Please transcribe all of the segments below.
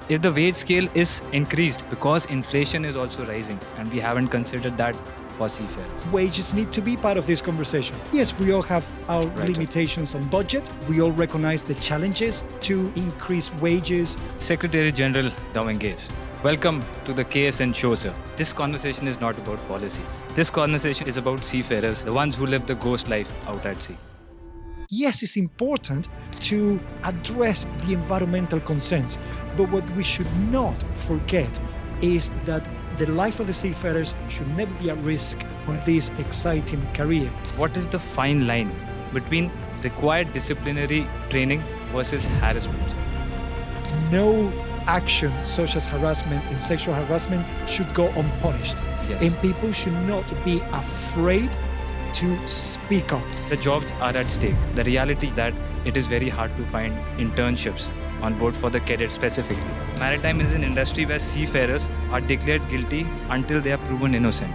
if the wage scale is increased because inflation is also rising and we haven't considered that for seafarers. Wages need to be part of this conversation. Yes, we all have our limitations on budget. We all recognize the challenges to increase wages. Secretary General Dawengez. Welcome to the KSN show, sir. This conversation is not about policies. This conversation is about seafarers, the ones who live the ghost life out at sea. Yes, it's important to address the environmental concerns, but what we should not forget is that the life of the seafarers should never be at risk on this exciting career. What is the fine line between required disciplinary training versus harassment? No action such as harassment and sexual harassment should go unpunished. Yes. And people should not be afraid to speak up. The jobs are at stake. The reality that it is very hard to find internships on board for the cadets specifically. Maritime is an industry where seafarers are declared guilty until they are proven innocent.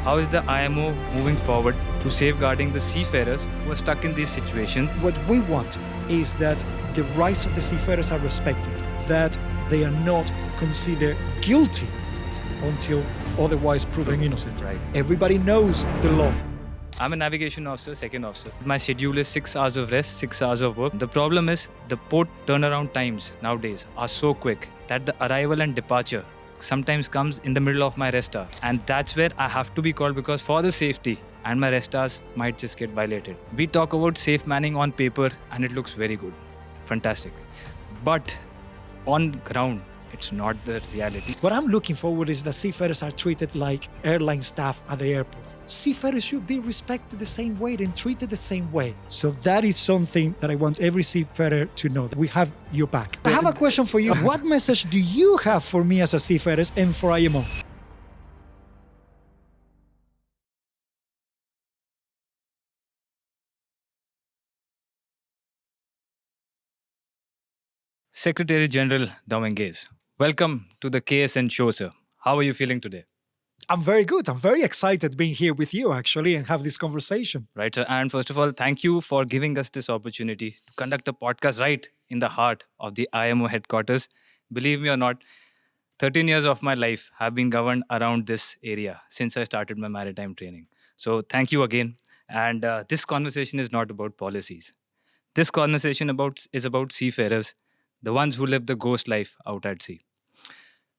How is the IMO moving forward to safeguarding the seafarers who are stuck in these situations? What we want is that the rights of the seafarers are respected, that they are not considered guilty until otherwise proven innocent. Right. Everybody knows the law. I'm a navigation officer, second officer. My schedule is 6 hours of rest, 6 hours of work. The problem is the port turnaround times nowadays are so quick that the arrival and departure sometimes comes in the middle of my rest hour. And that's where I have to be called because for the safety and my rest hours might just get violated. We talk about safe manning on paper and it looks very good. Fantastic. But on ground, it's not the reality. What I'm looking forward is that seafarers are treated like airline staff at the airport. Seafarers should be respected the same way and treated the same way. So that is something that I want every seafarer to know, that we have your back. I have a question for you. What message do you have for me as a seafarer and for IMO? Secretary General Dawengez. Welcome to the KSN show, sir. How are you feeling today? I'm very good. I'm very excited being here with you, actually, and have this conversation. Right, sir. And first of all, thank you for giving us this opportunity to conduct a podcast right in the heart of the IMO headquarters. Believe me or not, 13 years of my life have been governed around this area since I started my maritime training. So thank you again. And this conversation is not about policies. This conversation is about seafarers, the ones who live the ghost life out at sea.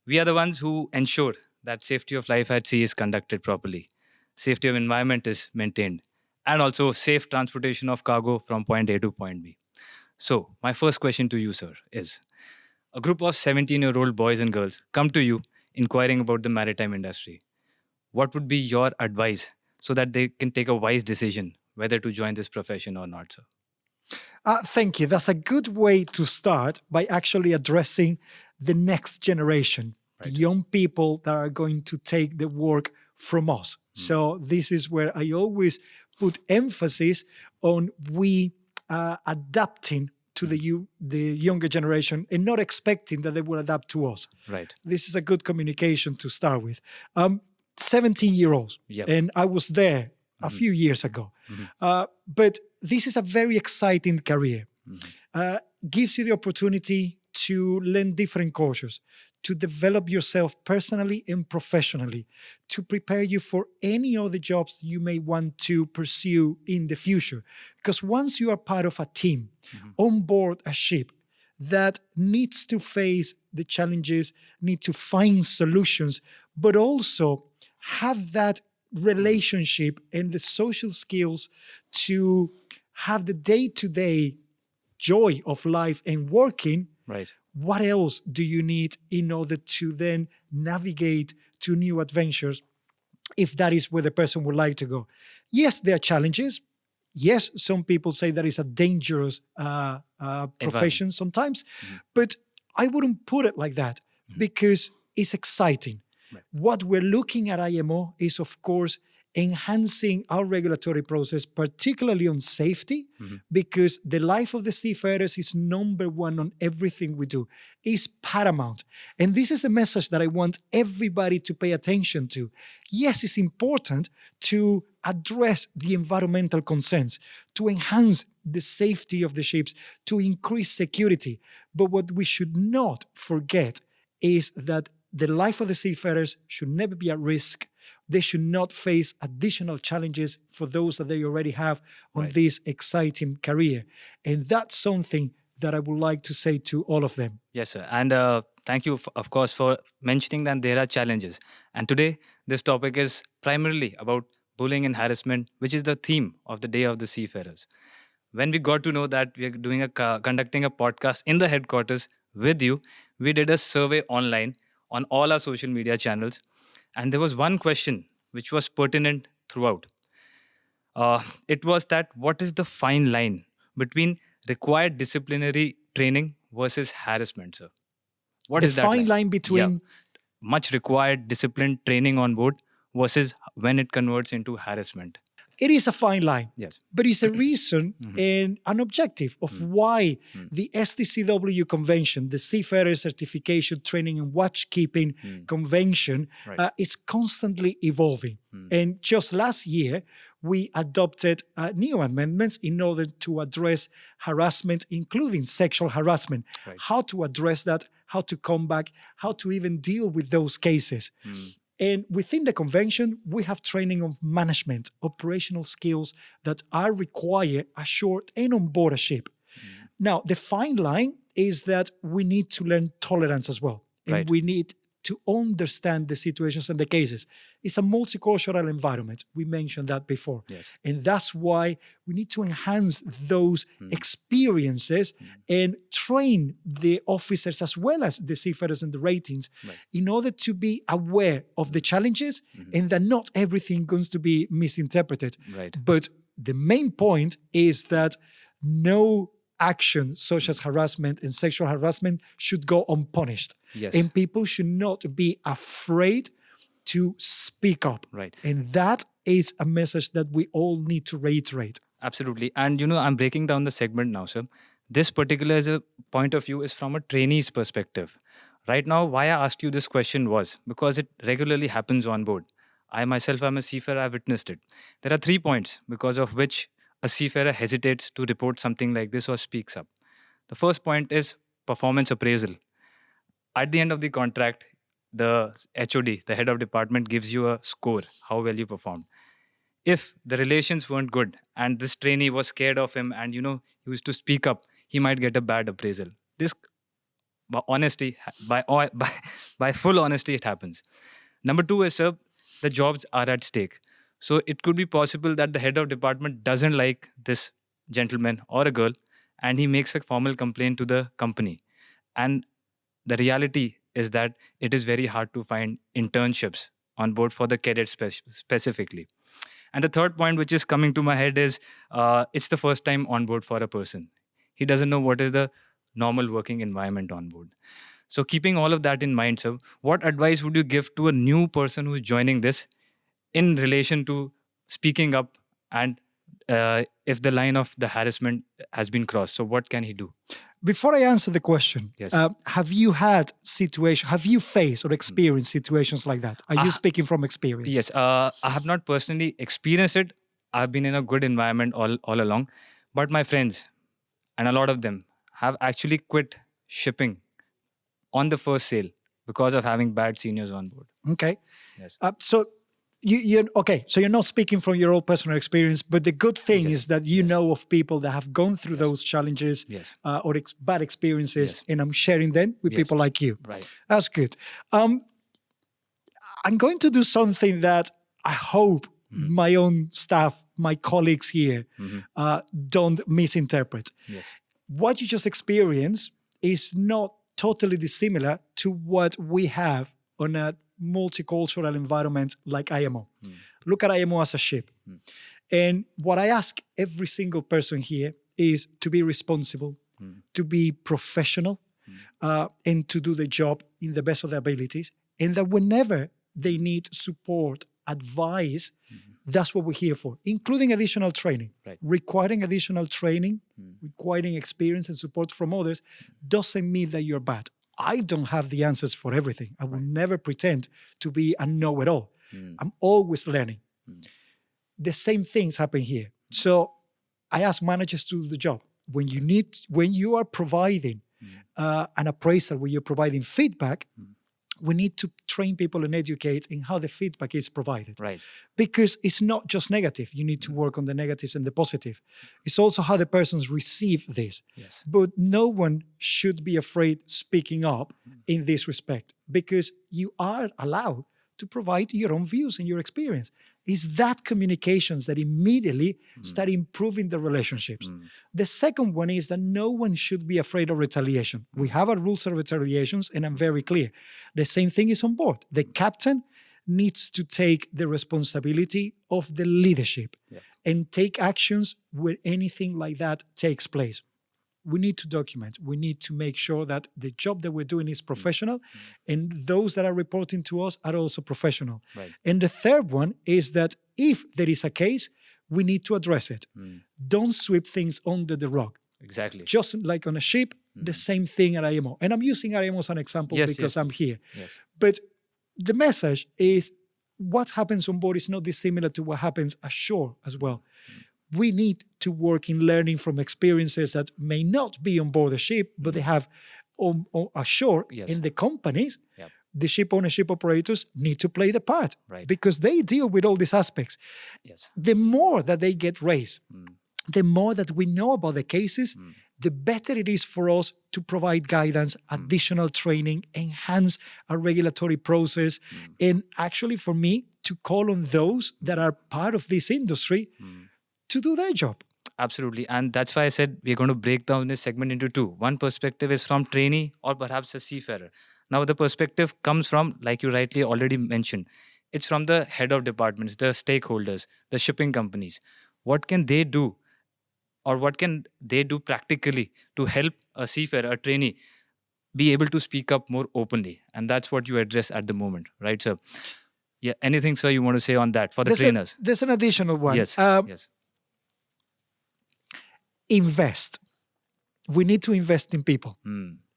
We are the ones who ensure that safety of life at sea is conducted properly, safety of environment is maintained, and also safe transportation of cargo from point A to point B. So, my first question to you, sir, is a group of 17-year-old boys and girls come to you inquiring about the maritime industry. What would be your advice so that they can take a wise decision whether to join this profession or not, sir? Thank you. That's a good way to start by actually addressing the next generation. The young people that are going to take the work from us. So this is where I always put emphasis on we adapting to the younger generation and not expecting that they will adapt to us. Right. This is a good communication to start with. 17-year-olds, and I was there a few years ago. But this is a very exciting career. Gives you the opportunity to learn different cultures, to develop yourself personally and professionally, to prepare you for any other jobs you may want to pursue in the future. Because once you are part of a team on board a ship that needs to face the challenges, need to find solutions, but also have that relationship and the social skills to have the day-to-day joy of life and working, right. What else do you need in order to then navigate to new adventures if that is where the person would like to go? Yes, there are challenges. Yes, some people say that is a dangerous profession sometimes, but I wouldn't put it like that because it's exciting. Right. What we're looking at IMO is, of course, enhancing our regulatory process, particularly on safety, because the life of the seafarers is number one on everything we do. It's paramount. And this is the message that I want everybody to pay attention to. Yes, it's important to address the environmental concerns, to enhance the safety of the ships, to increase security. But what we should not forget is that the life of the seafarers should never be at risk. They should not face additional challenges for those that they already have on this exciting career. And that's something that I would like to say to all of them. Yes, sir. And thank you, of course, for mentioning that there are challenges. And today, this topic is primarily about bullying and harassment, which is the theme of the Day of the Seafarers. When we got to know that we are conducting a podcast in the headquarters with you, we did a survey online on all our social media channels. And there was one question which was pertinent throughout. It was that what is the fine line between required disciplinary training versus harassment, sir? What is The that fine line between much required discipline training on board versus when it converts into harassment? it is a fine line, Yes. but it's a reason and an objective of why the STCW convention, the Seafarer Certification Training and Watchkeeping Convention, is constantly evolving. And just last year, we adopted new amendments in order to address harassment, including sexual harassment, how to address that, how to come back, how to even deal with those cases. And within the convention, we have training of management, operational skills that are required ashore and on board a ship. Now, the fine line is that we need to learn tolerance as well. And we need to understand the situations and the cases. It's a multicultural environment. We mentioned that before. Yes. And that's why we need to enhance those experiences and train the officers as well as the seafarers and the ratings in order to be aware of the challenges and that not everything going to be misinterpreted. But the main point is that no action such as harassment and sexual harassment should go unpunished. Yes. And people should not be afraid to speak up. And that is a message that we all need to reiterate. Absolutely. And I'm breaking down the segment now, sir. This particular as a point of view is from a trainee's perspective. Right now, why I asked you this question was because it regularly happens on board. I myself am a seafarer, I witnessed it. There are 3 points because of which a seafarer hesitates to report something like this or speaks up. The first point is performance appraisal. At the end of the contract, the HOD, the head of department, gives you a score, how well you performed. If the relations weren't good and this trainee was scared of him and, he used to speak up, he might get a bad appraisal. This, by honesty, by full honesty, it happens. Number 2 is, sir, the jobs are at stake. So it could be possible that the head of department doesn't like this gentleman or a girl and he makes a formal complaint to the company. And the reality is that it is very hard to find internships on board for the cadets specifically. And the third point which is coming to my head is it's the first time on board for a person. He doesn't know what is the normal working environment on board. So keeping all of that in mind, sir, what advice would you give to a new person who's joining this in relation to speaking up and if the line of the harassment has been crossed? So what can he do? Before I answer the question, have you faced or experienced situations like that? Are you speaking from experience? Yes, I have not personally experienced it. I've been in a good environment all along. But my friends, and a lot of them, have actually quit shipping on the first sail because of having bad seniors on board. Okay. Yes. So you're not speaking from your own personal experience, but the good thing is that you know of people that have gone through those challenges or bad experiences, and I'm sharing them with people like you. Right. That's good. I'm going to do something that I hope my own staff, my colleagues here, don't misinterpret. Yes. What you just experienced is not totally dissimilar to what we have on a multicultural environment like IMO. Look at IMO as a ship. And what I ask every single person here is to be responsible, to be professional, and to do the job in the best of their abilities. And that whenever they need support, advice, that's what we're here for, including additional training. Requiring additional training, requiring experience and support from others doesn't mean that you're bad. I don't have the answers for everything. I will never pretend to be a know-it-all. I'm always learning. The same things happen here. So I ask managers to do the job. When you are providing an appraisal where you're providing feedback, we need to train people and educate in how the feedback is provided. Right. Because it's not just negative. You need to work on the negatives and the positive. It's also how the persons receive this. Yes. But no one should be afraid speaking up in this respect, because you are allowed to provide your own views and your experience. It's that communications that immediately start improving the relationships. The second one is that no one should be afraid of retaliation. We have our rules of retaliations, and I'm very clear. The same thing is on board. The captain needs to take the responsibility of the leadership and take actions where anything like that takes place. We need to document. We need to make sure that the job that we're doing is professional, and those that are reporting to us are also professional. Right. And the third one is that if there is a case, we need to address it. Don't sweep things under the rug. Exactly. Just like on a ship, the same thing at IMO. And I'm using IMO as an example because I'm here. Yes. But the message is what happens on board is not dissimilar to what happens ashore as well. We need to work in learning from experiences that may not be on board the ship, but they have on ashore in the companies. Yep. The ship ownership operators need to play the part because they deal with all these aspects. Yes. The more that they get raised, the more that we know about the cases, the better it is for us to provide guidance, additional training, enhance our regulatory process, and actually for me to call on those that are part of this industry to do their job. Absolutely. And that's why I said we're going to break down this segment into two. One perspective is from trainee or perhaps a seafarer. Now, the perspective comes from, like you rightly already mentioned, it's from the head of departments, the stakeholders, the shipping companies. What can they do, or what can they do practically to help a seafarer, a trainee, be able to speak up more openly? And that's what you address at the moment, right, sir? Yeah. Anything, sir, you want to say on that for the trainers? There's an additional one. Yes. Yes. Invest. We need to invest in people.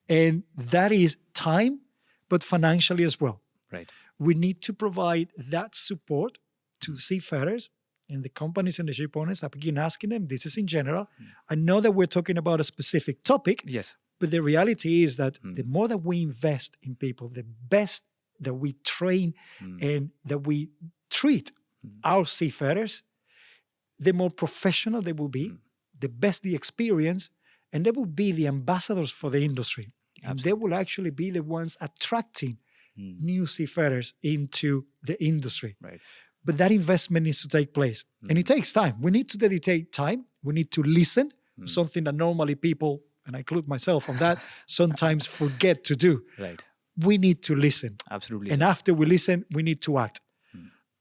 And that is time, but financially as well. Right. We need to provide that support to seafarers and the companies and the ship owners. I begin asking them, this is in general. I know that we're talking about a specific topic, Yes. but the reality is that the more that we invest in people, the best that we train and that we treat our seafarers, the more professional they will be, the best the experience, and they will be the ambassadors for the industry. And they will actually be the ones attracting new seafarers into the industry. Right. But that investment needs to take place. And it takes time. We need to dedicate time. We need to listen, something that normally people, and I include myself on that, sometimes forget to do. Right. We need to listen. Absolutely. And after we listen, we need to act.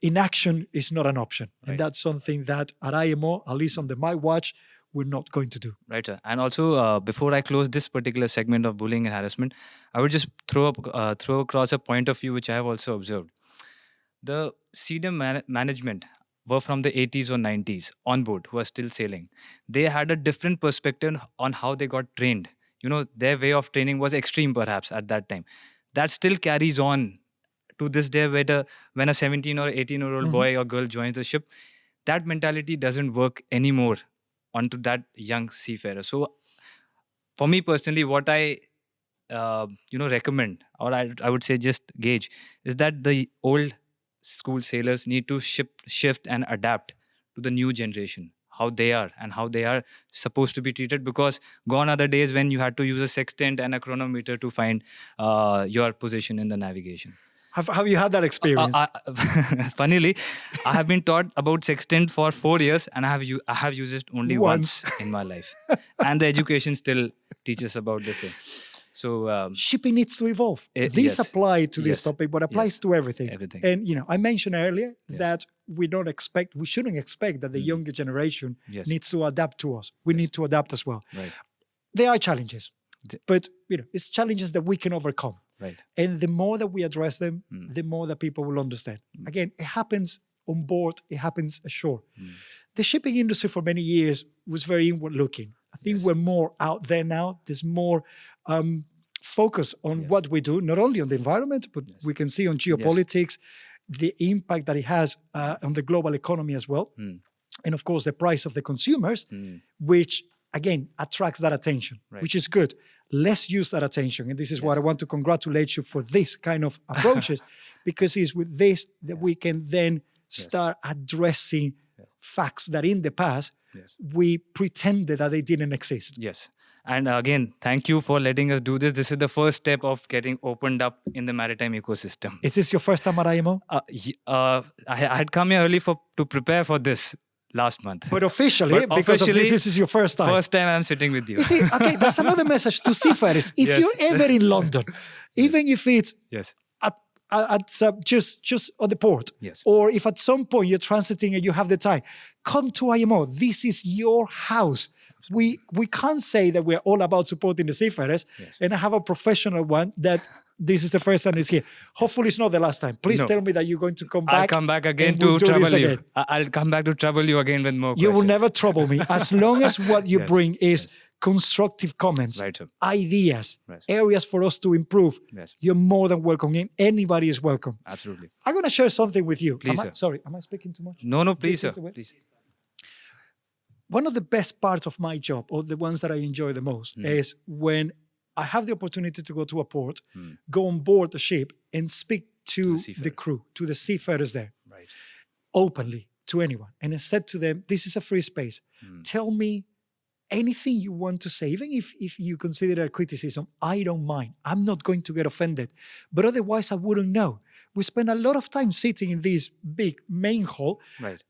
Inaction is not an option. And that's something that at IMO, at least under my watch, we're not going to do. Right, sir. And also, before I close this particular segment of bullying and harassment, I would just throw across a point of view which I have also observed. The senior management were from the 80s or 90s on board who are still sailing. They had a different perspective on how they got trained. You know, their way of training was extreme perhaps at that time. That still carries on to this day when a 17 or 18-year-old boy or girl joins the ship. That mentality doesn't work anymore onto that young seafarer. So for me personally, what I recommend, or I would say just gauge, is that the old school sailors need to shift and adapt to the new generation, how they are and how they are supposed to be treated, because gone are the days when you had to use a sextant and a chronometer to find your position in the navigation. Have you had that experience? Funnily, I have been taught about sextant for 4 years, and I have used it only once in my life. And the education still teaches about the same. So shipping needs to evolve. This applies to this topic, but applies to everything. And I mentioned earlier that we shouldn't expect that the younger generation needs to adapt to us. We need to adapt as well. Right. There are challenges, but it's challenges that we can overcome. Right. And the more that we address them, the more that people will understand. Again, it happens on board, it happens ashore. The shipping industry for many years was very inward looking. I think we're more out there now. There's more focus on what we do, not only on the environment, but we can see on geopolitics, the impact that it has on the global economy as well. And of course, the price of the consumers, which again attracts that attention, which is good. let's use that attention. And this is what I want to congratulate you for this kind of approaches, because it's with this that we can then start addressing facts that in the past we pretended that they didn't exist. Yes. And again, thank you for letting us do this. This is the first step of getting opened up in the maritime ecosystem. Is this your first time at IMO? I had come here early to prepare for this last month. But officially, because this is your first time. First time I'm sitting with you. You see, okay, that's another message to seafarers. If you're ever in London, even if it's just on the port, or if at some point you're transiting and you have the time, come to IMO. This is your house. We can't say that we're all about supporting the seafarers and I have a professional one that this is the first time it's here. Hopefully it's not the last time. Please tell me that you're going to come back. I'll come back again to trouble you. I'll come back to trouble you again with more questions. You will never trouble me. As long as what you bring is constructive comments, ideas, areas for us to improve, you're more than welcome. And anybody is welcome. Absolutely. I'm going to share something with you. Please, sir. Sorry, am I speaking too much? No, please, sir. Please. One of the best parts of my job, or the ones that I enjoy the most, is when I have the opportunity to go to a port, go on board the ship and speak to the crew, to the seafarers there, openly to anyone. And I said to them, this is a free space. Tell me anything you want to say, even if you consider it a criticism, I don't mind. I'm not going to get offended. But otherwise, I wouldn't know. We spend a lot of time sitting in this big main hall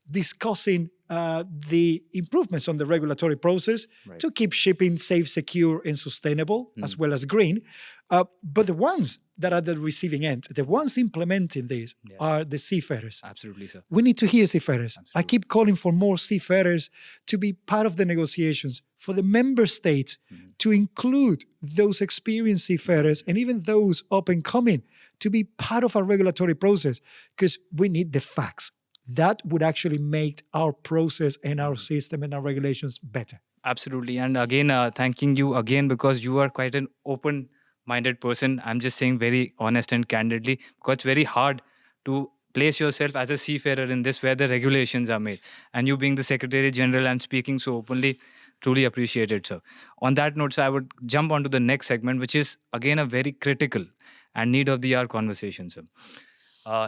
discussing the improvements on the regulatory process to keep shipping safe, secure, and sustainable, as well as green. But the ones that are at the receiving end, the ones implementing this are the seafarers. Absolutely, sir. We need to hear seafarers. Absolutely. I keep calling for more seafarers to be part of the negotiations, for the member states to include those experienced seafarers and even those up and coming to be part of our regulatory process, because we need the facts. That would actually make our process and our system and our regulations better. Absolutely. And again, thanking you again, because you are quite an open-minded person. I'm just saying very honest and candidly, because it's very hard to place yourself as a seafarer in this where the regulations are made. And you being the Secretary General and speaking so openly, truly appreciated, sir. On that note, sir, I would jump on to the next segment, which is again a very critical and need of the hour conversation, sir.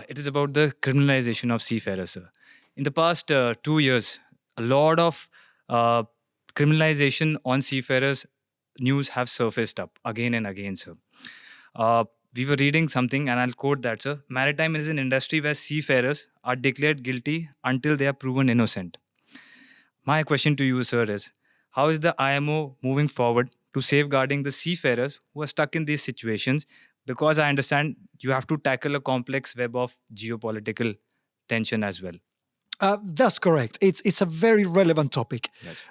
It is about the criminalization of seafarers, sir. In the past 2 years, a lot of criminalization on seafarers news have surfaced up again and again, sir. We were reading something, and I'll quote that, sir. Maritime is an industry where seafarers are declared guilty until they are proven innocent. My question to you, sir, is how is the IMO moving forward to safeguarding the seafarers who are stuck in these situations? Because I understand you have to tackle a complex web of geopolitical tension as well. That's correct. It's a very relevant topic. Yes.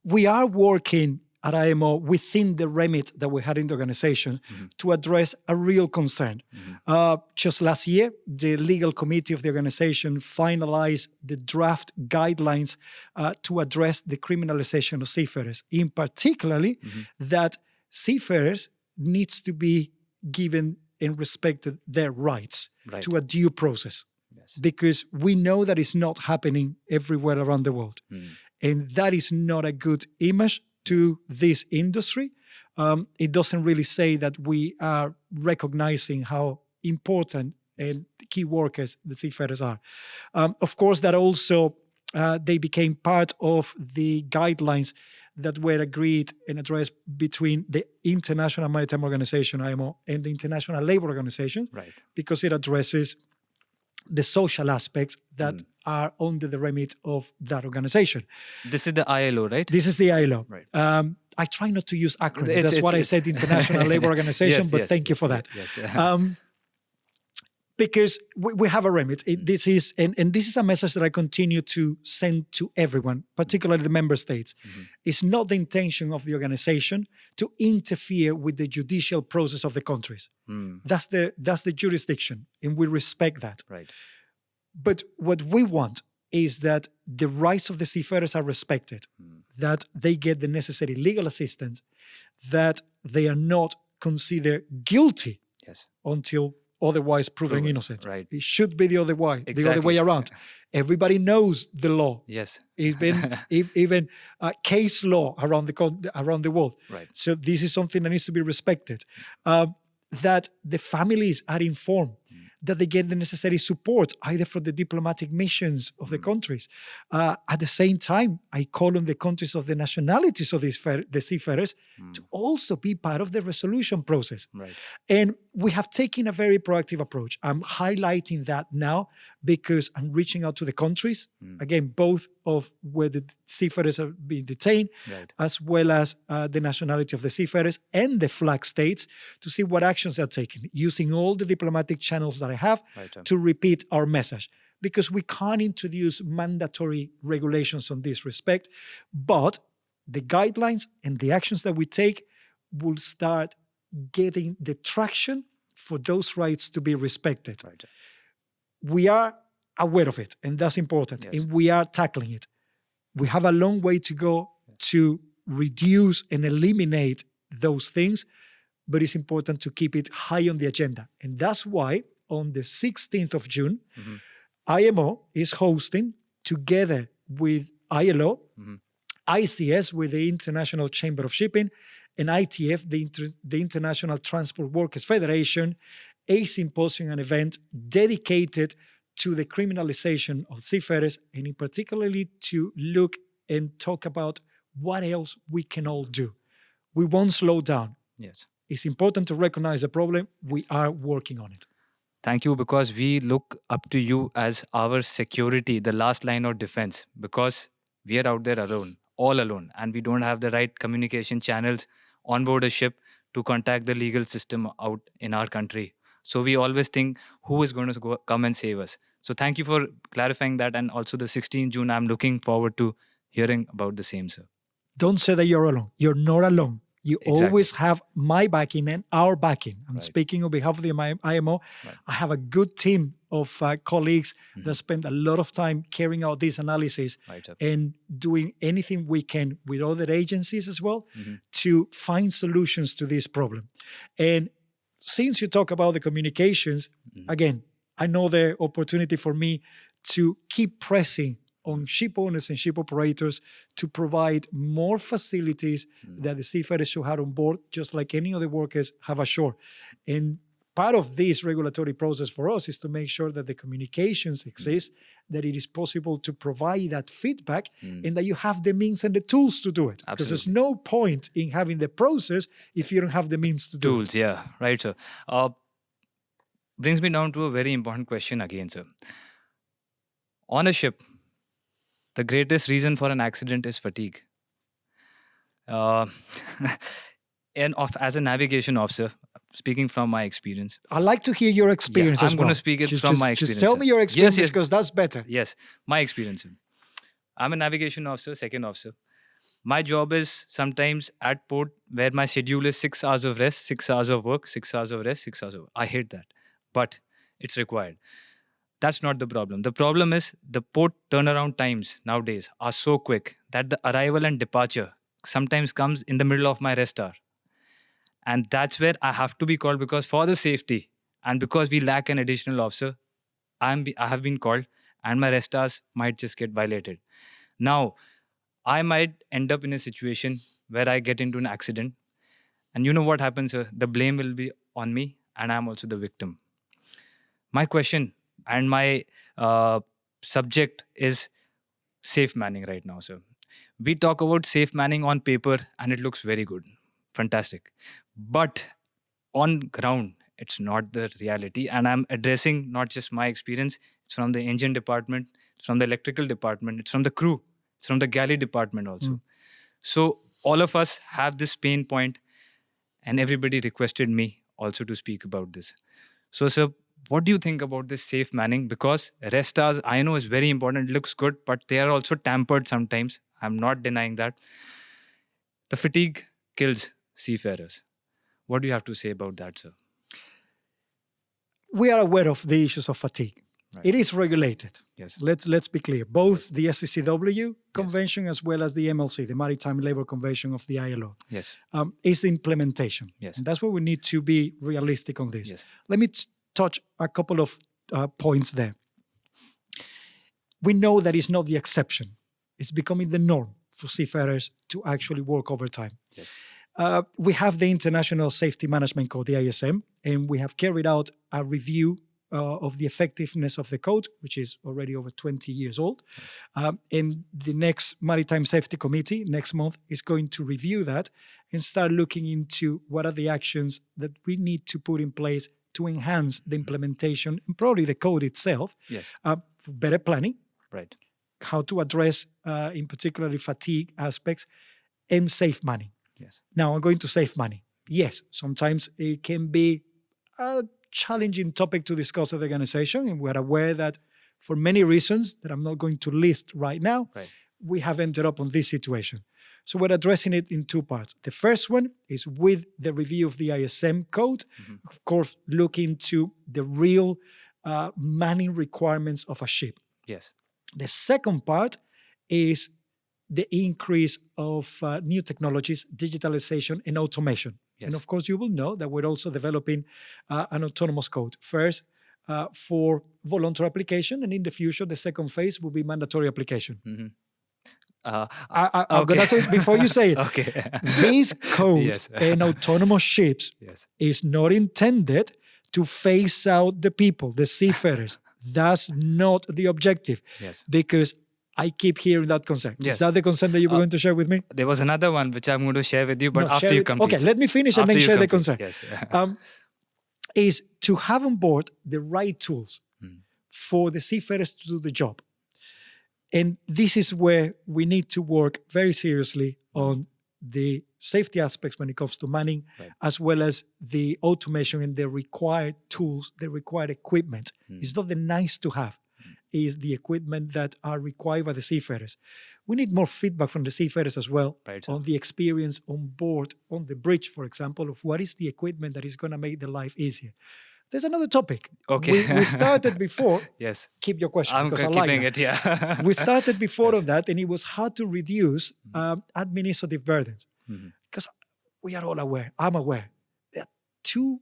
We are working at IMO within the remit that we had in the organization to address a real concern. Just last year, the legal committee of the organization finalized the draft guidelines to address the criminalization of seafarers, in particularly that seafarers needs to be given and respected their rights to a due process. Yes. Because we know that it's not happening everywhere around the world. And that is not a good image to this industry. It doesn't really say that we are recognizing how important and key workers the seafarers are. Of course, that also they became part of the guidelines that were agreed and addressed between the International Maritime Organization, IMO, and the International Labour Organization, because it addresses the social aspects that are under the remit of that organization. This is the ILO, right? This is the ILO. Right. I try not to use acronyms. That's what I said, International Labour Organization, but thank you for that. Yes. Because we have a remit. This is a message that I continue to send to everyone, particularly the member states. It's not the intention of the organization to interfere with the judicial process of the countries. That's the jurisdiction, and we respect that. Right. But what we want is that the rights of the seafarers are respected, that they get the necessary legal assistance, that they are not considered guilty until otherwise proven innocent. Right. It should be the other way, the other Exactly. way around. Everybody knows the law. Yes. Even case law around the world. Right. So this is something that needs to be respected. That the families are informed, that they get the necessary support, either for the diplomatic missions of the countries. At the same time, I call on the countries of the nationalities of the seafarers to also be part of the resolution process. Right. And we have taken a very proactive approach. I'm highlighting that now because I'm reaching out to the countries, again, both of where the seafarers are being detained, Right. as well as the nationality of the seafarers and the flag states, to see what actions are taken, using all the diplomatic channels that I have to repeat our message. Because we can't introduce mandatory regulations on this respect, but the guidelines and the actions that we take will start getting the traction for those rights to be respected. Right. We are aware of it, and that's important, Yes. and we are tackling it. We have a long way to go to reduce and eliminate those things, but it's important to keep it high on the agenda. And that's why on the 16th of June, IMO is hosting, together with ILO, ICS with the International Chamber of Shipping, and ITF, the International Transport Workers Federation, a symposium, an event dedicated to the criminalization of seafarers, and in particularly to look and talk about what else we can all do. We won't slow down. Yes. It's important to recognize the problem. We are working on it. Thank you, because we look up to you as our security, the last line of defense, because we are out there alone, all alone, and we don't have the right communication channels on board a ship to contact the legal system out in our country. So we always think, who is going to come and save us? So thank you for clarifying that. And also the 16th June, I'm looking forward to hearing about the same, sir. Don't say that you're alone. You're not alone. You Exactly. always have my backing and our backing. I'm Right. speaking on behalf of the IMO. Right. I have a good team of colleagues that spend a lot of time carrying out this analysis Right, sir. and doing anything we can with other agencies as well to find solutions to this problem. And since you talk about the communications, again, I know the opportunity for me to keep pressing on ship owners and ship operators to provide more facilities that the seafarers should have on board, just like any other workers have ashore. And part of this regulatory process for us is to make sure that the communications exist, that it is possible to provide that feedback, and that you have the means and the tools to do it. Because there's no point in having the process if you don't have the means to do it. Tools, yeah. Right, sir. Brings me down to a very important question again, sir. On a ship, the greatest reason for an accident is fatigue. As a navigation officer, speaking from my experience. I like to hear your experience as I'm well. going to speak it from my experience. Just tell me your experience, Yes. because that's better. Yes, my experience. Sir. I'm a navigation officer, second officer. My job is sometimes at port where my schedule is 6 hours of rest, 6 hours of work, 6 hours of rest, 6 hours of work. I hate that, but it's required. That's not the problem. The problem is the port turnaround times nowadays are so quick that the arrival and departure sometimes comes in the middle of my rest hour. And that's where I have to be called, because for the safety and because we lack an additional officer, I have been called, and my rest hours might just get violated. Now, I might end up in a situation where I get into an accident. And you know what happens, sir? The blame will be on me, and I'm also the victim. My question and my subject is safe manning right now, sir. We talk about safe manning on paper and it looks very good. Fantastic. But on ground, it's not the reality. And I'm addressing not just my experience. It's from the engine department, it's from the electrical department, it's from the crew, it's from the galley department also. So all of us have this pain point, and everybody requested me also to speak about this. So, sir, what do you think about this safe manning? Because rest hours, I know, is very important. It looks good, but they are also tampered sometimes. I'm not denying that. The fatigue kills seafarers. What do you have to say about that, sir? We are aware of the issues of fatigue. Right. It is regulated. Yes. Let's be clear. Both the SCCW Convention as well as the MLC, the Maritime Labour Convention of the ILO, yes, is the implementation. Yes. And that's where we need to be realistic on this. Yes. Let me touch a couple of points there. We know that it's not the exception. It's becoming the norm for seafarers to actually work overtime. Yes. We have the International Safety Management Code, the ISM, and we have carried out a review of the effectiveness of the code, which is already over 20 years old. Yes. And the next Maritime Safety Committee next month is going to review that and start looking into what are the actions that we need to put in place to enhance the implementation and probably the code itself. Yes. For better planning. Right. How to address, in particularly fatigue aspects, and save money. Yes. Now I'm going to save money. Yes, sometimes it can be a challenging topic to discuss at the organization, and we're aware that for many reasons that I'm not going to list right now, right, we have ended up on this situation. So we're addressing it in two parts. The first one is with the review of the ISM code, of course, look into the real manning requirements of a ship. Yes. The second part is the increase of new technologies, digitalization, and automation. Yes. And of course, you will know that we're also developing an autonomous code. First, for voluntary application, and in the future, the second phase will be mandatory application. Mm-hmm. I'm going to say it before you say it. Okay. This code yes. and autonomous ships yes. is not intended to phase out the people, the seafarers. That's not the objective. Yes. Because I keep hearing that concern. Yes. Is that the concern that you were going to share with me? There was another one which I'm going to share with you, but after you complete. Okay, let me finish and then share the concern. Yes. Is to have on board the right tools for the seafarers to do the job. And this is where we need to work very seriously on the safety aspects when it comes to manning, right, as well as the automation and the required tools, the required equipment. It's not the nice to have. Is the equipment that are required by the seafarers. We need more feedback from the seafarers as well, right, on the experience on board, on the bridge, for example, of what is the equipment that is going to make their life easier. There's another topic. Okay. We started before. Yes. Keep your question I'm because I keeping like it, yeah. We started before yes. on that, and it was how to reduce administrative burdens. Because we are all aware, I'm aware, that too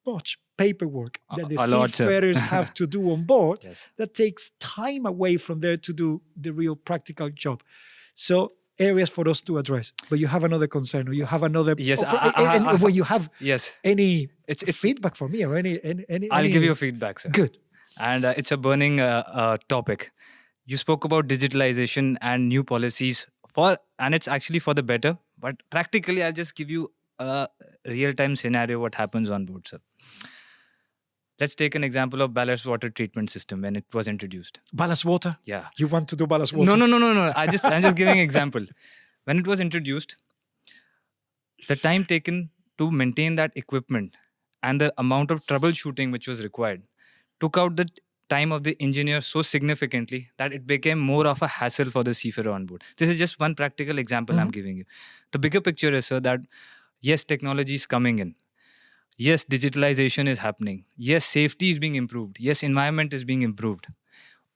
much paperwork that the seafarers have to do on board yes. that takes time away from there to do the real practical job. So areas for us to address. But you have another concern, or you have another... Yes. When you have yes. any feedback for me, or any I'll give you feedback, sir. Good. And it's a burning topic. You spoke about digitalization and new policies, and it's actually for the better. But practically, I'll just give you a real-time scenario what happens on board, sir. Let's take an example of ballast water treatment system when it was introduced. Ballast water? Yeah. You want to do ballast water? No. I'm just giving an example. When it was introduced, the time taken to maintain that equipment and the amount of troubleshooting which was required took out the time of the engineer so significantly that it became more of a hassle for the seafarer on board. This is just one practical example I'm giving you. The bigger picture is, sir, that yes, technology is coming in. Yes, digitalization is happening. Yes, safety is being improved. Yes, environment is being improved.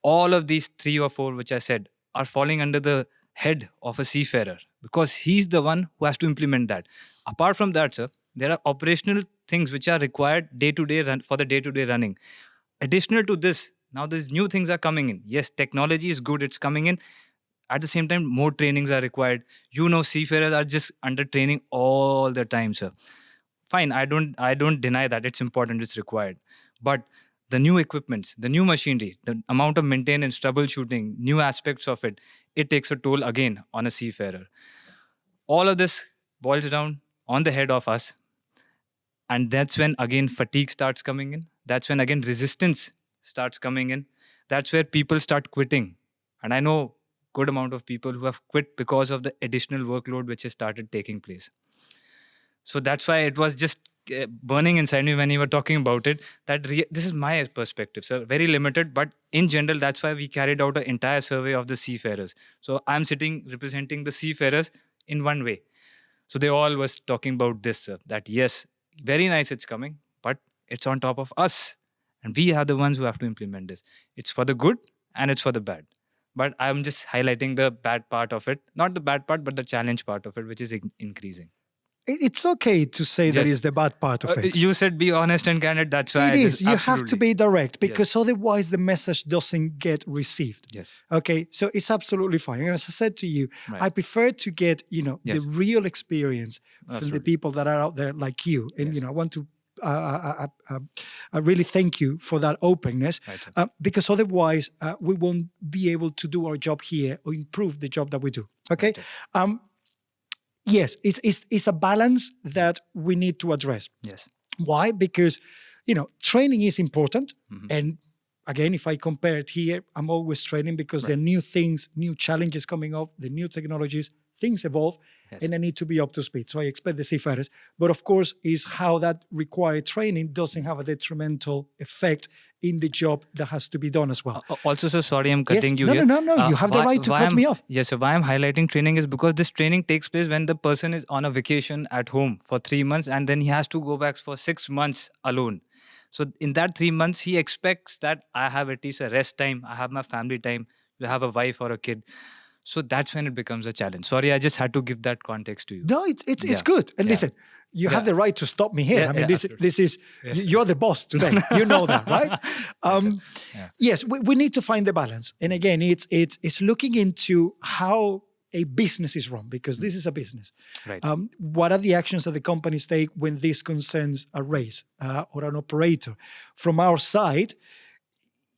All of these 3 or 4, which I said, are falling under the head of a seafarer because he's the one who has to implement that. Apart from that, sir, there are operational things which are required day-to-day for the day-to-day running. Additional to this, now these new things are coming in. Yes, technology is good, it's coming in. At the same time, more trainings are required. Seafarers are just under training all the time, sir. Fine, I don't deny that. It's important, it's required. But the new equipments, the new machinery, the amount of maintenance, troubleshooting, new aspects of it, it takes a toll again on a seafarer. All of this boils down on the head of us. And that's when, again, fatigue starts coming in. That's when, again, resistance starts coming in. That's where people start quitting. And I know good amount of people who have quit because of the additional workload which has started taking place. So that's why it was just burning inside me when you were talking about it. This is my perspective, sir. Very limited, but in general, that's why we carried out an entire survey of the seafarers. So I'm sitting representing the seafarers in one way. So they all was talking about this, sir. That yes, very nice it's coming, but it's on top of us. And we are the ones who have to implement this. It's for the good and it's for the bad. But I'm just highlighting the bad part of it. Not the bad part, but the challenge part of it, which is increasing. It's okay to say that Yes. is the bad part of it. You said be honest and candid. That's why It I is. just You have to absolutely. be direct because otherwise the message doesn't get received. Yes. Okay, so it's absolutely fine. And as I said to you, Right. I prefer to get Yes. the real experience from the Absolutely. people that are out there like you. And Yes. I want to I really thank you for that openness, Right, sir. because otherwise we won't be able to do our job here or improve the job that we do. Okay. Yes, it's a balance that we need to address. Yes. Why? Because, training is important. And again, if I compare it here, I'm always training because there are new things, new challenges coming up, the new technologies, things evolve, and I need to be up to speed. So I expect the seafarers. But of course, is how that required training doesn't have a detrimental effect in the job that has to be done as well. Also, sir, sorry, I'm cutting you No, here. no. You have the right to cut me off. Yes, so why I'm highlighting training is because this training takes place when the person is on a vacation at home for 3 months and then he has to go back for 6 months alone. So in that 3 months, he expects that I have at least a rest time, I have my family time, you have a wife or a kid. So that's when it becomes a challenge. Sorry, I just had to give that context to you. No, it's good. And listen, you have the right to stop me here. I mean, this is you're the boss today. You know that, right? Yes, we need to find the balance. And again, it's looking into how a business is run, because this is a business. Right. What are the actions that the companies take when these concerns are raised, or an operator? From our side,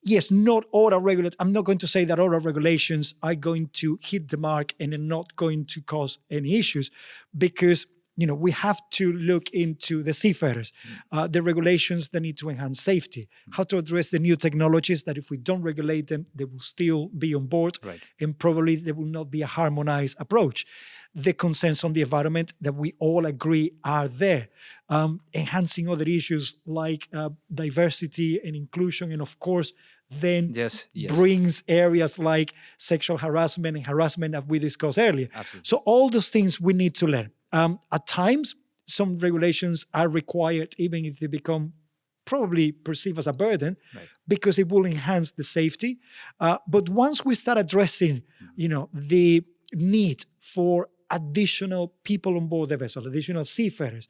yes, not all our I'm not going to say that all our regulations are going to hit the mark and are not going to cause any issues, because we have to look into the seafarers, the regulations that need to enhance safety, how to address the new technologies that if we don't regulate them, they will still be on board, and probably there will not be a harmonized approach. The concerns on the environment that we all agree are there, enhancing other issues like diversity and inclusion, and of course, then brings areas like sexual harassment and harassment that we discussed earlier. Absolutely. So all those things we need to learn. At times, some regulations are required, even if they become probably perceived as a burden, because it will enhance the safety. But once we start addressing, the need for additional people on board the vessel, additional seafarers,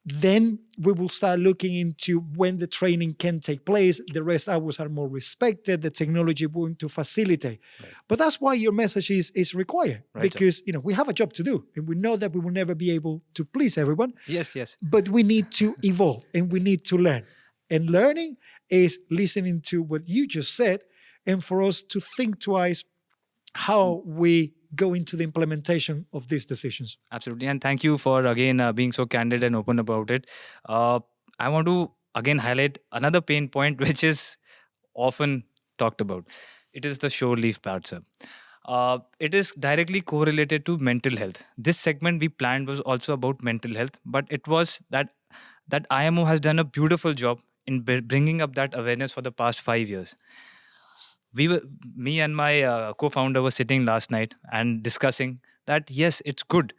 then we will start looking into when the training can take place. The rest hours are more respected. The technology going to facilitate. But that's why your message is required, because we have a job to do, and we know that we will never be able to please everyone. Yes. But we need to evolve and we need to learn. And learning is listening to what you just said, and for us to think twice how we go into the implementation of these decisions. Absolutely. And thank you for, again, being so candid and open about it. I want to, again, highlight another pain point, which is often talked about. It is the shore leave part, sir. It is directly correlated to mental health. This segment we planned was also about mental health, but it was that IMO has done a beautiful job in bringing up that awareness for the past 5 years. Me and my co-founder were sitting last night and discussing that, yes, it's good,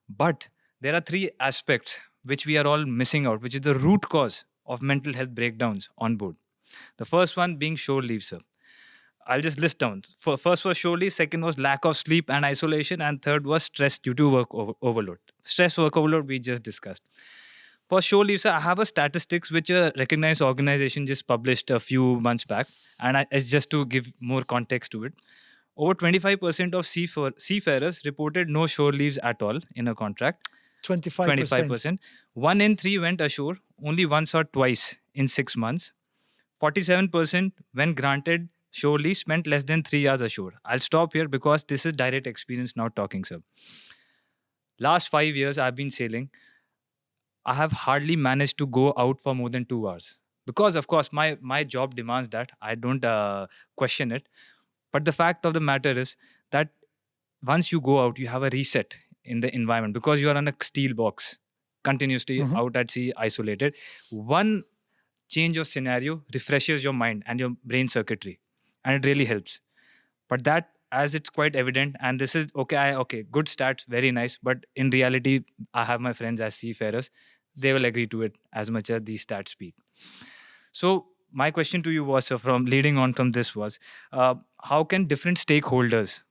but there are 3 aspects which we are all missing out, which is the root cause of mental health breakdowns on board. The first one being shore leave, sir. I'll just list down. First was shore leave, second was lack of sleep and isolation, and third was stress due to work overload. Stress, work overload, we just discussed. For shore leave, sir, I have a statistics which a recognized organization just published a few months back, and it's just to give more context to it. Over 25% of seafarers reported no shore leaves at all in a contract. 25%. 1 in 3 went ashore only once or twice in 6 months. 47% when granted shore leave spent less than 3 hours ashore. I'll stop here because this is direct experience now talking, sir. Last 5 years I've been sailing. I have hardly managed to go out for more than 2 hours. Because, of course, my job demands that. I don't question it. But the fact of the matter is that once you go out, you have a reset in the environment because you are on a steel box, continuously out at sea, isolated. One change of scenario refreshes your mind and your brain circuitry. And it really helps. But that, as it's quite evident, and this is, okay, good stats, very nice. But in reality, I have my friends as seafarers. They will agree to it as much as these stats speak. So my question to you was, from leading on from this was, how can different stakeholders,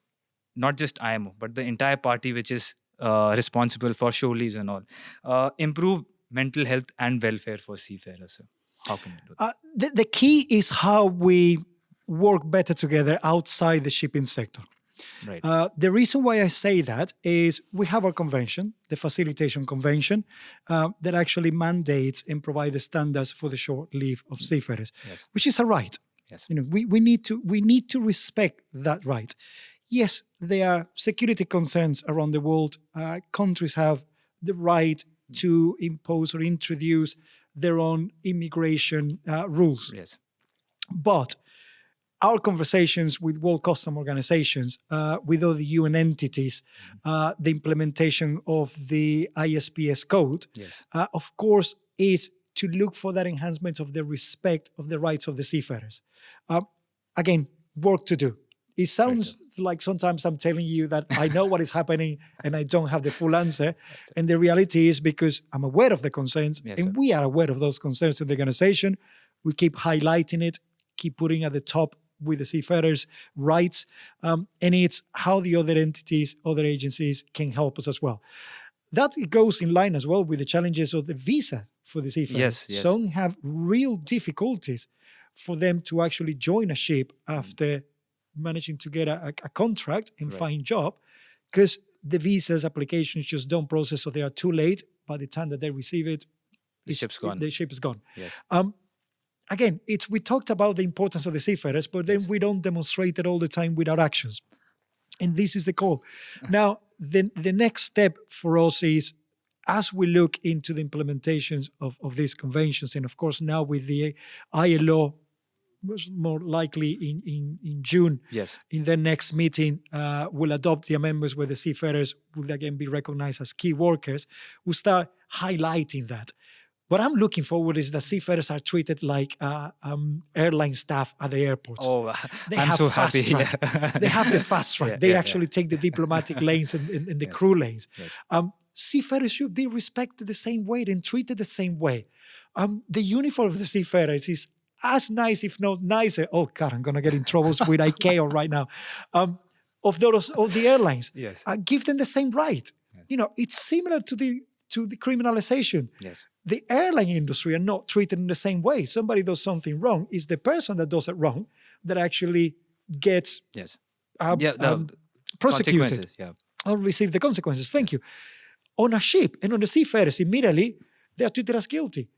not just IMO, but the entire party which is responsible for shore leaves and all. Improve mental health and welfare for seafarers. Sir. How can you do that? The key is how we work better together outside the shipping sector. Right. The reason why I say that is we have our convention, the Facilitation Convention, that actually mandates and provides the standards for the shore leave of seafarers, Yes. which is a right. Yes. We need to respect that right. Yes, there are security concerns around the world. Countries have the right to impose or introduce their own immigration rules. Yes. But our conversations with World Customs Organizations, with other UN entities, the implementation of the ISPS code, Yes. Of course, is to look for that enhancement of the respect of the rights of the seafarers. Again, work to do. It sounds like sometimes I'm telling you that I know what is happening and I don't have the full answer. And the reality is because I'm aware of the concerns, Yes, and sir. we are aware of those concerns in the organization. We keep highlighting it, keep putting at the top with the seafarers' rights. And it's how the other entities, other agencies can help us as well. That goes in line as well with the challenges of the visa for the seafarers. Yes, yes. Some have real difficulties for them to actually join a ship after managing to get a contract and Right. find job, because the visas applications just don't process, so they are too late. By the time that they receive it, The ship's gone. The ship is gone. Yes. Again, we talked about the importance of the seafarers, but then Yes. we don't demonstrate it all the time with our actions. And this is the call. Now, the next step for us is, as we look into the implementations of these conventions, and of course now with the ILO, more likely in June, Yes. in the next meeting, we'll adopt the amendments where the seafarers will again be recognized as key workers. We'll start highlighting that. What I'm looking forward is that seafarers are treated like airline staff at the airports. Oh, They I'm have so fast happy. track. They have the fast track. Yeah, They yeah, actually take the diplomatic lanes and the crew lanes. Yes. Seafarers should be respected the same way and treated the same way. The uniform of the seafarers is as nice, if not nicer. Oh God, I'm gonna get in trouble with ICAO right now. Of the airlines, Yes. give them the same right. It's similar to the criminalization. Yes. The airline industry are not treated in the same way. Somebody does something wrong, it's the person that does it wrong that actually gets Yes. prosecuted Consequences. Yeah. or receive the consequences. Thank you. On a ship and on the seafarers, immediately they are treated as guilty.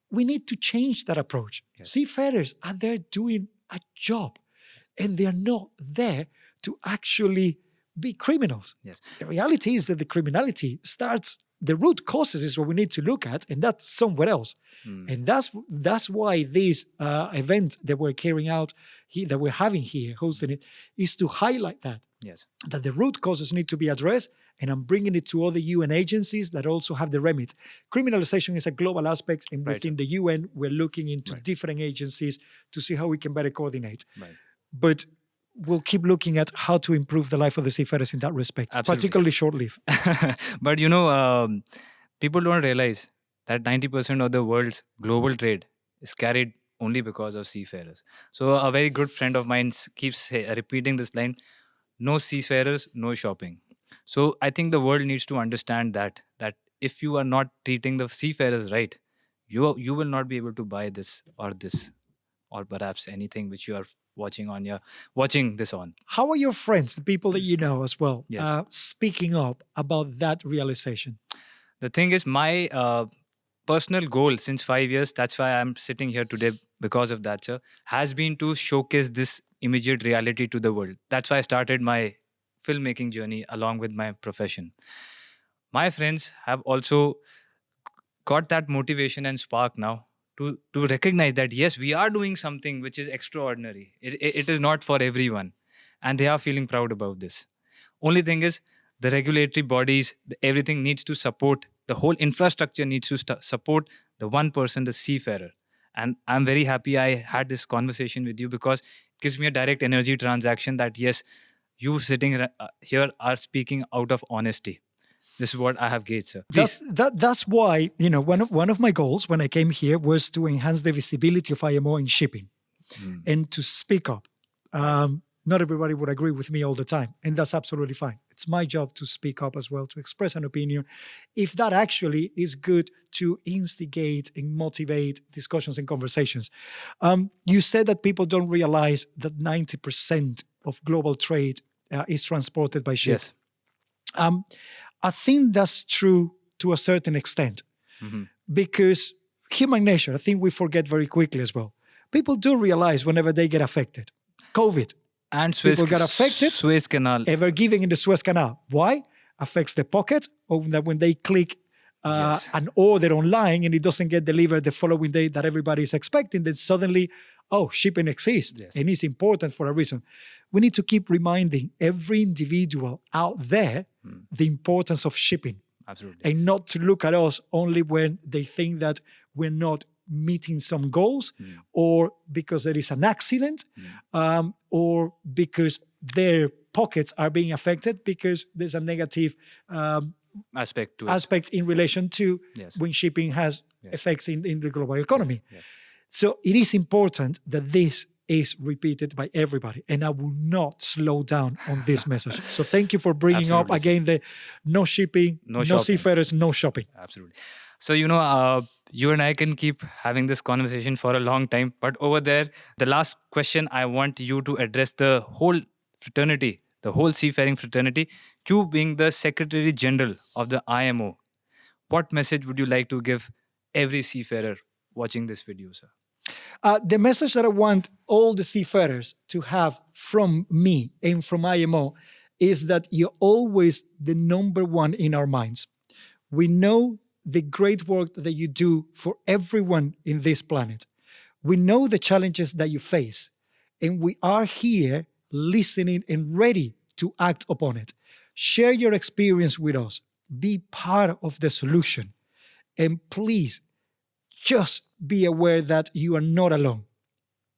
We need to change that approach. Yes. Seafarers are there doing a job, and they are not there to actually be criminals. Yes. The reality is that the criminality starts, the root causes is what we need to look at, and that's somewhere else. And that's why this event that we're carrying out here, that we're having here, hosting it, is to highlight that Yes. the root causes need to be addressed, and I'm bringing it to other UN agencies that also have the remit. Criminalization is a global aspect, and Right. within the UN, we're looking into different agencies to see how we can better coordinate. Right. But we'll keep looking at how to improve the life of the seafarers in that respect, Absolutely. particularly short leave. But people don't realize that 90% of the world's global trade is carried only because of seafarers. So a very good friend of mine keeps repeating this line: "No seafarers, no shopping." So I think the world needs to understand that if you are not treating the seafarers right, you will not be able to buy this, or perhaps anything which you are watching this on. How are your friends, the people that you know as well, Yes. speaking up about that realization? The thing is, my personal goal since 5 years, that's why I'm sitting here today because of that, sir, has been to showcase this immediate reality to the world. That's why I started my filmmaking journey along with my profession. My friends have also got that motivation and spark now to recognize that, yes, we are doing something which is extraordinary. It is not for everyone. And they are feeling proud about this. Only thing is, the regulatory bodies, everything needs to support, the whole infrastructure needs to support the one person, the seafarer. And I'm very happy I had this conversation with you, because it gives me a direct energy transaction that, yes, you sitting here are speaking out of honesty. This is what I have gauged, sir. That's why, one of my goals when I came here was to enhance the visibility of IMO in shipping and to speak up. Not everybody would agree with me all the time, and that's absolutely fine. it's my job to speak up as well, to express an opinion, if that actually is good to instigate and motivate discussions and conversations. You said that people don't realize that 90% of global trade is transported by ship. Yes. I think that's true to a certain extent, because human nature, I think we forget very quickly as well. People do realize whenever they get affected. COVID. And People got affected. Suez Canal. Ever giving in the Suez Canal. Why? Affects the pocket. Or that when they click an order online and it doesn't get delivered the following day that everybody is expecting, then suddenly, shipping exists and it's important for a reason. We need to keep reminding every individual out there the importance of shipping. Absolutely. And not to look at us only when they think that we're not meeting some goals, or because there is an accident, or because their pockets are being affected because there's a negative aspect in relation to when shipping has effects in the global economy. So it is important that this is repeated by everybody, and I will not slow down on this message. So thank you for bringing up again the no shipping, no seafarers, no shopping. Absolutely. So, you and I can keep having this conversation for a long time, but over there, the last question I want you to address the whole fraternity, the whole seafaring fraternity, you being the Secretary General of the IMO. What message would you like to give every seafarer watching this video, sir? The message that I want all the seafarers to have from me and from IMO is that you're always the number one in our minds. We know the great work that you do for everyone in this planet. We know the challenges that you face, and we are here listening and ready to act upon it. Share your experience with us. Be part of the solution. And please, just be aware that you are not alone.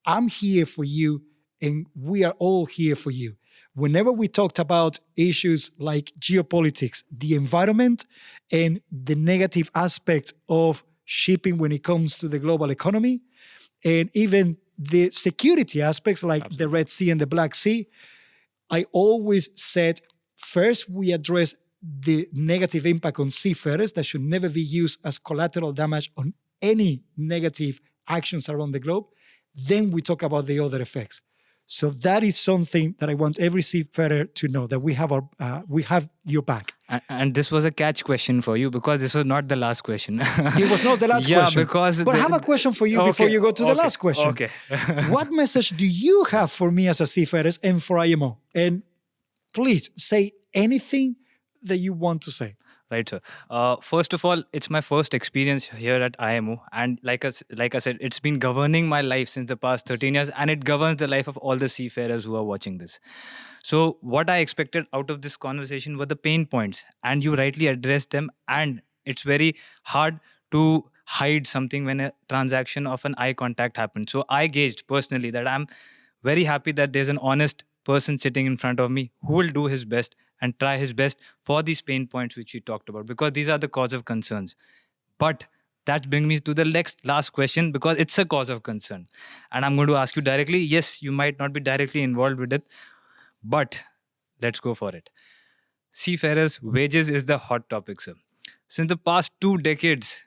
I'm here for you, and we are all here for you. Whenever we talked about issues like geopolitics, the environment, and the negative aspects of shipping when it comes to the global economy, and even the security aspects like the Red Sea and the Black Sea, I always said, first, we address the negative impact on seafarers that should never be used as collateral damage on any negative actions around the globe. Then we talk about the other effects. So that is something that I want every seafarer to know, that we have your back. And this was a catch question for you, because this was not the last question. It was not the last question. But I have a question for you before you go to the last question. Okay. What message do you have for me as a seafarer and for IMO? And please say anything that you want to say. Right, sir. First of all, it's my first experience here at IMO. And like I said, it's been governing my life since the past 13 years. And it governs the life of all the seafarers who are watching this. So what I expected out of this conversation were the pain points. And you rightly addressed them. And it's very hard to hide something when a transaction of an eye contact happens. So I gauged personally that I'm very happy that there's an honest person sitting in front of me who will do his best and try his best for these pain points which we talked about, because these are the cause of concerns. But that brings me to the last question, because it's a cause of concern. And I'm going to ask you directly. Yes, you might not be directly involved with it, but let's go for it. Seafarers' wages is the hot topic, sir. Since the past 2 decades,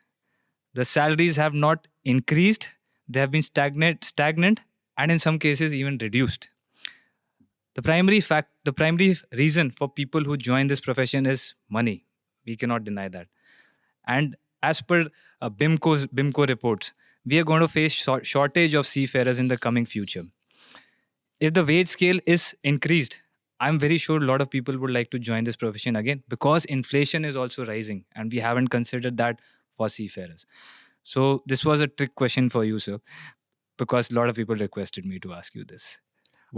the salaries have not increased. They have been stagnant, and in some cases even reduced. The primary reason for people who join this profession is money. We cannot deny that. And as per BIMCO reports, we are going to face shortage of seafarers in the coming future. If the wage scale is increased, I'm very sure a lot of people would like to join this profession again, because inflation is also rising, and we haven't considered that for seafarers. So this was a trick question for you, sir, because a lot of people requested me to ask you this.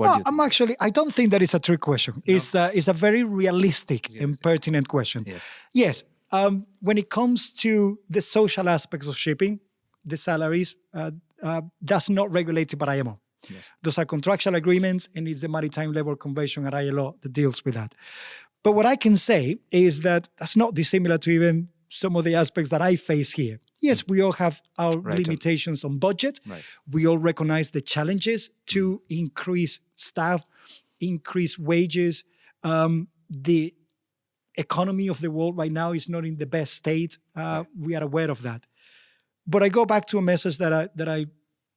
I don't think that is a trick question. No. It's a very realistic and pertinent question. Yes. When it comes to the social aspects of shipping, the salaries, that's not regulated by IMO. Yes. Those are contractual agreements, and it's the Maritime Labour Convention at ILO that deals with that. But what I can say is that that's not dissimilar to even some of the aspects that I face here. Yes, we all have our limitations on budget. Right. We all recognize the challenges to increase staff, increase wages, the economy of the world right now is not in the best state. We are aware of that. But I go back to a message that I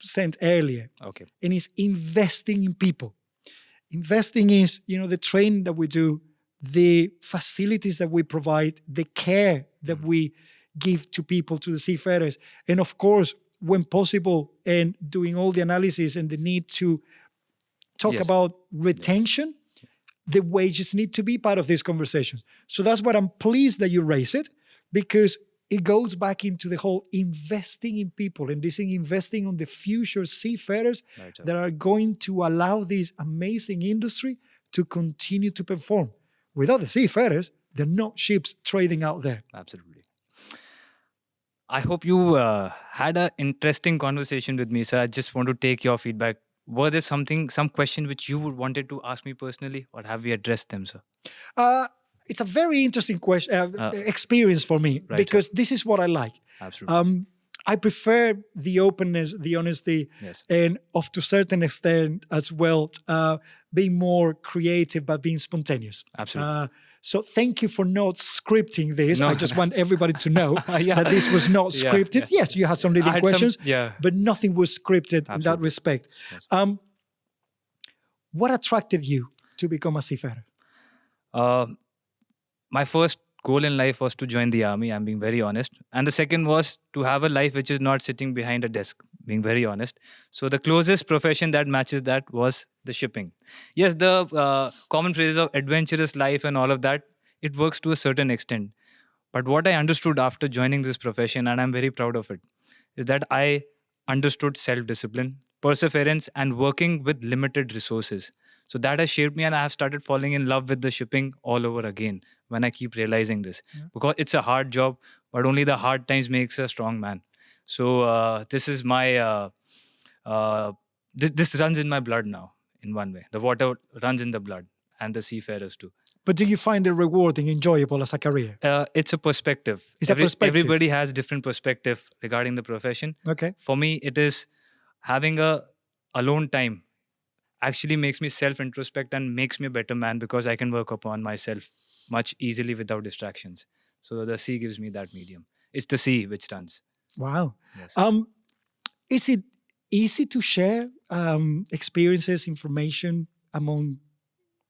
sent earlier. Okay. And it's investing in people. Investing is, the training that we do, the facilities that we provide, the care that we give to people, to the seafarers. And of course, when possible, and doing all the analysis and the need to talk about retention, the wages need to be part of this conversation. So that's what I'm pleased that you raise it, because it goes back into the whole investing in people, and this is investing on the future seafarers that are going to allow this amazing industry to continue to perform. Without the seafarers, there are no ships trading out there. Absolutely. I hope you had an interesting conversation with me, sir. I just want to take your feedback. Were there some question which you wanted to ask me personally, or have we addressed them, sir? It's a very interesting question, experience for me, because this is what I like. Absolutely. I prefer the openness, the honesty, and to a certain extent as well, being more creative but being spontaneous. Absolutely. So thank you for not scripting this. No. I just want everybody to know that this was not scripted. Yes, you had some leading questions, but nothing was scripted in that respect. Yes. What attracted you to become a seafarer? My first goal in life was to join the army, I'm being very honest. And the second was to have a life which is not sitting behind a desk, being very honest. So the closest profession that matches that was the shipping. Yes, the common phrase of adventurous life and all of that, it works to a certain extent. But what I understood after joining this profession, and I'm very proud of it, is that I understood self-discipline, perseverance, and working with limited resources. So that has shaped me, and I have started falling in love with the shipping all over again when I keep realizing this. Because it's a hard job, but only the hard times makes a strong man. So this is my, this runs in my blood now in one way. The water runs in the blood, and the seafarers too. But do you find it rewarding, enjoyable as a career? It's a perspective. Everybody has different perspective regarding the profession. Okay. For me, it is having a alone time actually makes me self-introspect and makes me a better man, because I can work upon myself much easily without distractions. So the sea gives me that medium. It's the sea which runs. Wow. Yes. Is it easy to share experiences, information among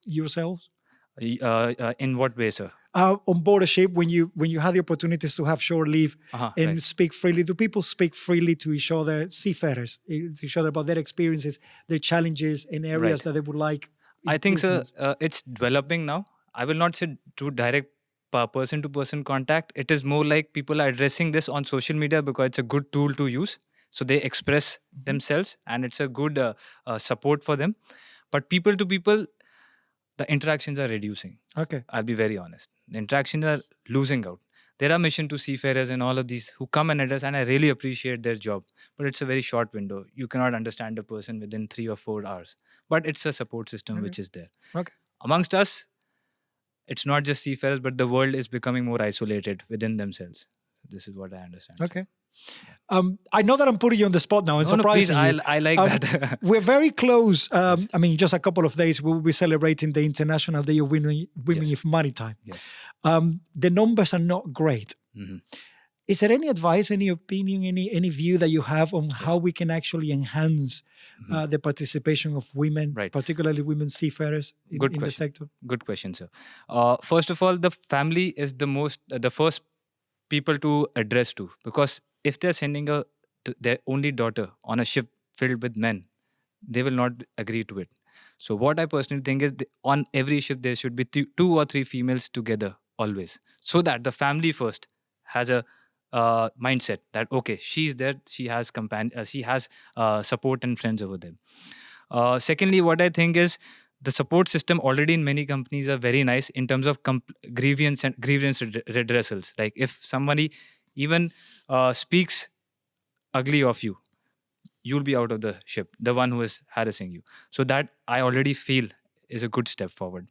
yourselves? In what way, sir? On board a ship, when you had the opportunities to have shore leave and speak freely, do people speak freely to each other, seafarers, to each other about their experiences, their challenges and areas that they would like? I think, sir, it's developing now. I will not say to direct person-to-person contact. It is more like people are addressing this on social media because it's a good tool to use. So they express themselves, and it's a good support for them. But people to people, the interactions are reducing. Okay. I'll be very honest. The interactions are losing out. There are mission to seafarers and all of these who come and address, and I really appreciate their job. But it's a very short window. You cannot understand a person within 3 or 4 hours. But it's a support system which is there. Okay. Amongst us, it's not just seafarers, but the world is becoming more isolated within themselves. This is what I understand. Okay. I know that I'm putting you on the spot now and surprising you. I like that. We're very close. I mean, just a couple of days, we'll be celebrating the International Day of Women of Maritime. Yes. The numbers are not great. Mm-hmm. Is there any advice, any opinion, any view that you have on how we can actually enhance the participation of women, particularly women seafarers in the sector? Good question, sir. First of all, the family is the first people to address to, because if they're sending their only daughter on a ship filled with men, they will not agree to it. So what I personally think is on every ship there should be 2 or 3 females together always, so that the family first has a mindset that okay, she's there, she has support and friends over there. Secondly, what I think is the support system already in many companies are very nice in terms of grievance redressals. Like if somebody even speaks ugly of you, you'll be out of the ship, the one who is harassing you. So that I already feel is a good step forward.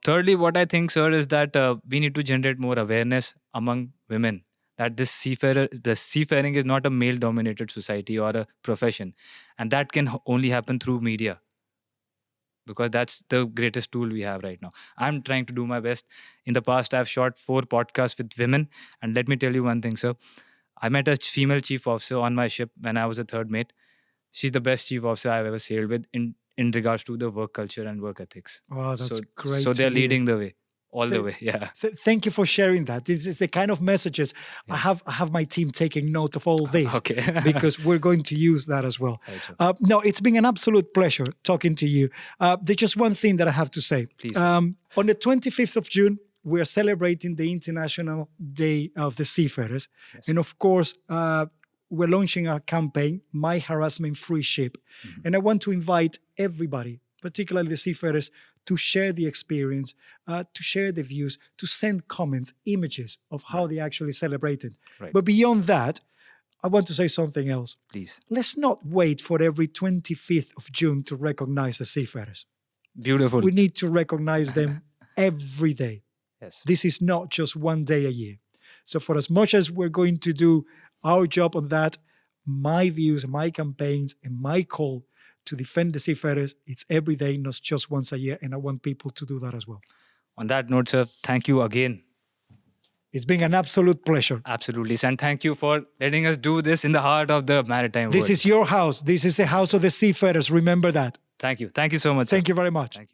Thirdly, what I think, sir, is that we need to generate more awareness among women that the seafaring is not a male-dominated society or a profession, and that can only happen through media. because that's the greatest tool we have right now. I'm trying to do my best. In the past, I've shot 4 podcasts with women. And let me tell you one thing, sir. I met a female chief officer on my ship when I was a third mate. She's the best chief officer I've ever sailed with in regards to the work culture and work ethics. Oh, that's great. So they're to hear. leading the way. All the way, yeah. Thank you for sharing that. This is the kind of messages I have my team taking note of all this, Okay. because we're going to use that as well. Right, No, it's been an absolute pleasure talking to you. There's just one thing that I have to say. Please. On the 25th of June, we're celebrating the International Day of the Seafarers. Yes. And of course, we're launching our campaign, My Harassment Free Ship. And I want to invite everybody, particularly the seafarers, to share the experience, to share the views, to send comments, images of how they actually celebrated. Right. But beyond that, I want to say something else. Please. Let's not wait for every 25th of June to recognize the seafarers. Beautiful. We need to recognize them every day. Yes. This is not just one day a year. So for as much as we're going to do our job on that, my views, my campaigns, and my call to defend the seafarers, it's every day, not just once a year. And I want people to do that as well. On that note, sir, thank you again. It's been an absolute pleasure. Absolutely. And thank you for letting us do this in the heart of the maritime world. This is your house. This is the house of the seafarers. Remember that. Thank you. Thank you so much. Thank you very much. Thank you.